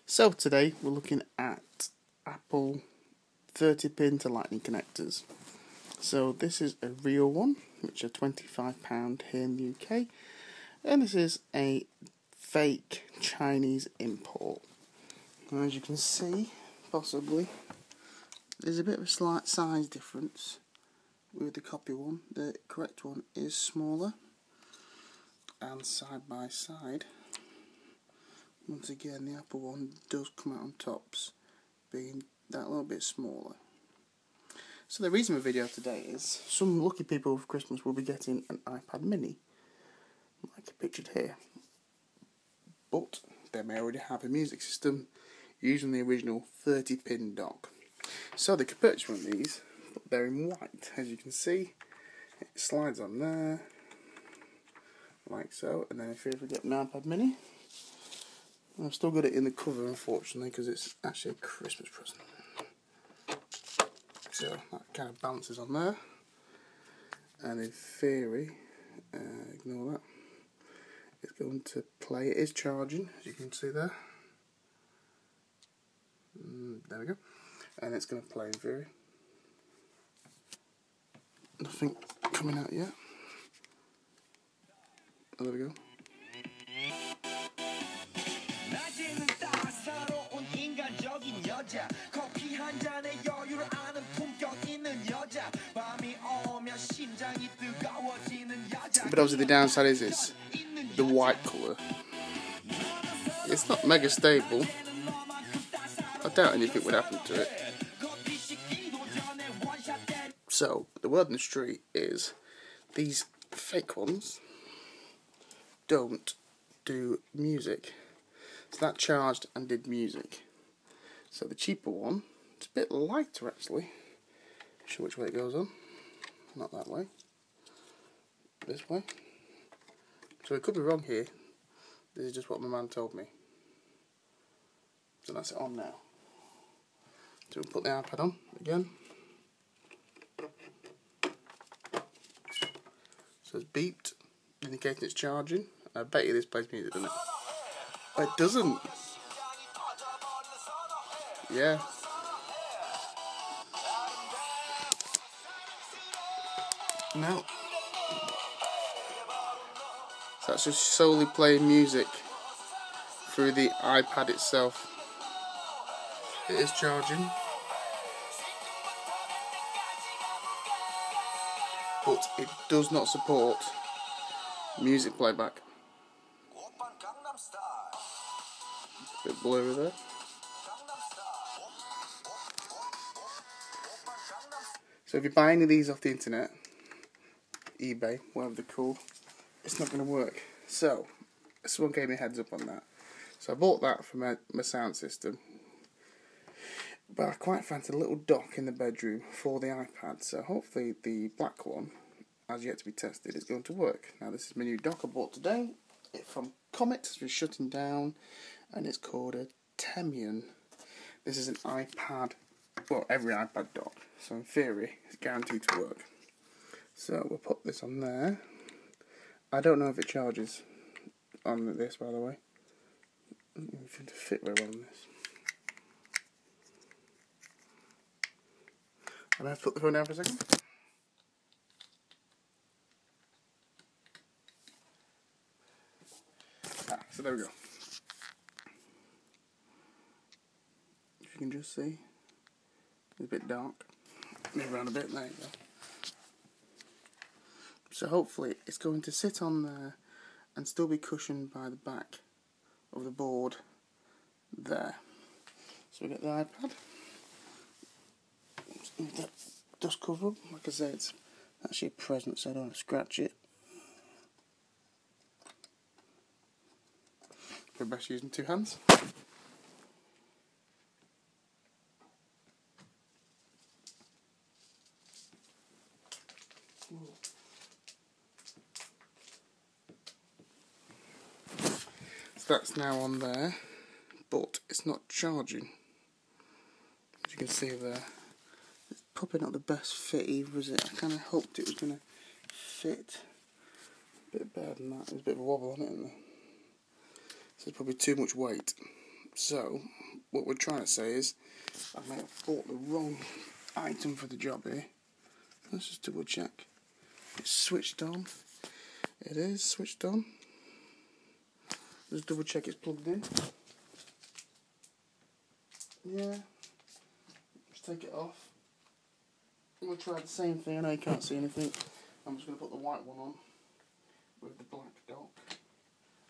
So today we're looking at Apple 30-pin to lightning connectors. So this is a real one, which are £25 here in the UK, and this is a fake Chinese import. And as you can see, possibly, there's a bit of a slight size difference with the copy one. The correct one is smaller, and side by side, once again the Apple one does come out on tops, being that little bit smaller. So the reason for the video today is some lucky people for Christmas will be getting an iPad mini, like pictured here. But they may already have a music system using the original 30-pin dock. So they could purchase one of these, but they're in white. As you can see, it slides on there, like so, and then if you ever get an iPad mini, I've still got it in the cover unfortunately because it's actually a Christmas present. So that kind of bounces on there, and in theory, ignore that, it's going to play. It is charging, as you can see there. There we go. And it's going to play in theory. Nothing coming out yet. Oh, there we go. But obviously the downside is it's the white colour. It's not mega stable. I doubt anything would happen to it. So the word on the street is these fake ones don't do music. So that charged and did music. So the cheaper one, it's a bit lighter actually. Not sure which way it goes on. Not that way. This way. So it could be wrong here. This is just what my man told me. So that's it on now. So we'll put the iPad on again. So it's beeped, indicating it's charging. I bet you this plays music, doesn't it? Oh, it doesn't. Yeah. No. So that's just solely playing music through the iPad itself. It is charging, but it does not support music playback. Bit blurry there. So if you buy any of these off the internet, eBay, whatever they're called, it's not going to work. So someone gave me a heads up on that. So I bought that for my sound system. But I quite fancy a little dock in the bedroom for the iPad. So hopefully the black one, as yet to be tested, is going to work. Now this is my new dock I bought today. It's from Comet, it's been shutting down, and it's called a Temian. This is an iPad, well, every iPad dock. So in theory, it's guaranteed to work. So we'll put this on there. I don't know if it charges on this, by the way. It doesn't seem to fit very well on this. I'm going to put the phone down for a second. So there we go. If you can just see, it's a bit dark. Move around a bit, there you go. So hopefully it's going to sit on there and still be cushioned by the back of the board there. So we get the iPad. Move that dust cover up. Like I said, it's actually a present, so I don't want to scratch it. Probably best using two hands. So that's now on there, but it's not charging. As you can see there, it's probably not the best fit either, is it? I kind of hoped it was going to fit a bit better than that. There's a bit of a wobble on it, isn't there? So it's probably too much weight. So what we're trying to say is, I may have bought the wrong item for the job here. Let's just double check. It's switched on. It is switched on. Just double check it's plugged in. Yeah. Just take it off. We'll try the same thing. I know you can't see anything. I'm just going to put the white one on with the black dock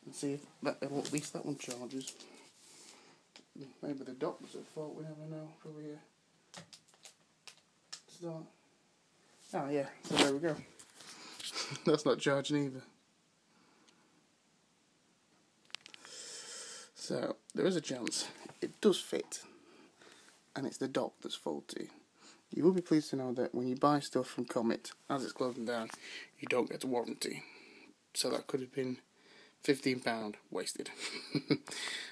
and see if that, at least that one charges. Maybe the dock was at fault, we never know. Probably start. Oh yeah, so there we go. That's not charging either. So there is a chance it does fit, and it's the dock that's faulty. You will be pleased to know that when you buy stuff from Comet, as it's closing down, you don't get a warranty. So that could have been £15 wasted.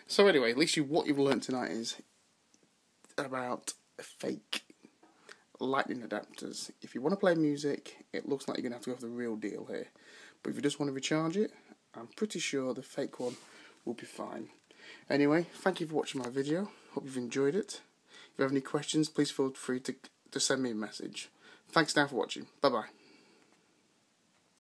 So anyway, at least what you've learnt tonight is about fake lightning adapters. If you want to play music, it looks like you're going to have to go for the real deal here. But if you just want to recharge it, I'm pretty sure the fake one will be fine. Anyway, thank you for watching my video. Hope you've enjoyed it. If you have any questions, please feel free to send me a message. Thanks now for watching. Bye bye.